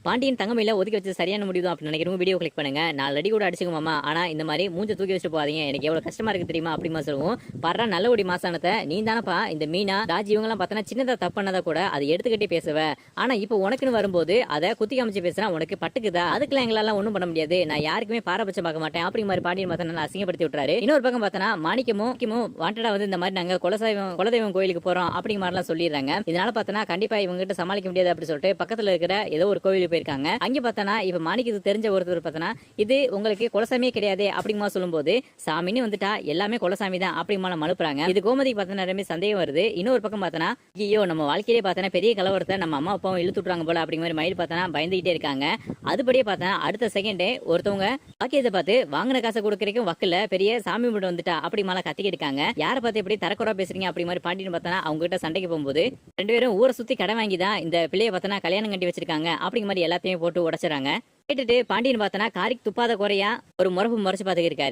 பாண்டியன் தங்கமையில ஒதுக்கி வச்சு சரியான முடிவு தான் அப்படின்னு நினைக்கிறவங்க வீடியோ கிளிக் பண்ணுங்க. 4 அடி கூட அடிச்சுக்க மாமா, ஆனா இந்த மாதிரி மூஞ்ச தூக்கி வச்சுட்டு போகாதீங்க, எனக்கு எவ்வளவு கஷ்டமா இருக்கு தெரியுமா அப்படிமா சொல்லுவோம். பர்ற நல்ல ஒடி மாசானத்தை நீ தானப்பா இந்த மீனா ராஜி இவங்க எல்லாம் பார்த்தனா சின்னதா தப்பு பண்ணதா கூட அதை எடுத்துக்கிட்டே பேசுவ. ஆனா இப்போ உனக்குன்னு வரும்போது அதை குத்தி காமிச்சு பேசுனா உனக்கு பட்டுக்குதா? அதுக்கெல்லாம் எங்களால ஒண்ணும் பண்ண முடியாது, நான் யாருக்குமே பாரபட்சம் பார்க்க மாட்டேன் அப்படி மாதிரி பாண்டியன் பார்த்தா நல்லா அசிங்கப்படுத்தி விட்டுறாரு. இன்னொரு பக்கம் பார்த்தனா மாணிக்கமும் வாண்டடா வந்து இந்த மாதிரி நாங்க குலதெய்வம் கோயிலுக்கு போறோம் அப்படிங்கிற மாதிரிலாம் சொல்லிடுறாங்க. இதனால பார்த்தனா கண்டிப்பா இவங்க கிட்ட சமாளிக்க முடியாது அப்படின்னு சொல்லிட்டு பக்கத்துல இருக்கிற ஏதோ ஒரு கோயிலுக்கு போயிருக்காங்க. அங்க பார்த்தனா இப்ப மாணிக்கு தெரிஞ்ச ஒருத்தர் பார்த்தனா இது உங்களுக்கு குலசாமியே கிடையாது அப்படிமா சொல்லும்போது சாமின்னு வந்துட்டா எல்லாமே குலசாமி தான் அப்படிமா மழுப்புறாங்க. இது கோமதி பார்த்தனா நிறைய சந்தேகம் வருது. இன்னொரு பக்கம் பார்த்தனா ஐயோ நம்ம வாழ்க்கையிலே பார்த்தனா பெரிய கலவரத்தை நம்ம அம்மா அப்பாவும் இழுத்து விட்டுறாங்க போல அப்படிங்கிற மாதிரி மயில் பார்த்தனா பயந்துகிட்டே இருக்காங்க. அதுபடியே பார்த்தனா அடுத்த செகண்டே ஒருத்தவங்க பாக்கியத்தை பார்த்து வாங்கின காசை கொடுக்கறதுக்கும் வக்கல பெரிய சாமி மட்டும் வந்துட்டா அப்படி மேல கத்திக்கிட்டு இருக்காங்க. யாரை பார்த்து எப்படி தரக்குறா பேசுறீங்க அப்படி மாதிரி பாண்டியன் பார்த்தனா அவங்க கிட்ட சண்டைக்கு போகும்போது ரெண்டு பேரும் ஊரை சுத்தி கடை வாங்கி தான் இந்த பிள்ளைய பார்த்தனா கல்யாணம் கட்டி வச்சிருக்காங்க அப்படிங்கிற மாதிரி எல்லாத்தையும் போட்டு உடைச்சிடறாங்க. கேட்டுட்டு பாண்டியன் பார்த்தனா காரிக்கு துப்பாத குறையா ஒரு முறைச்சு பார்த்துக்கிட்டு இருக்காரு.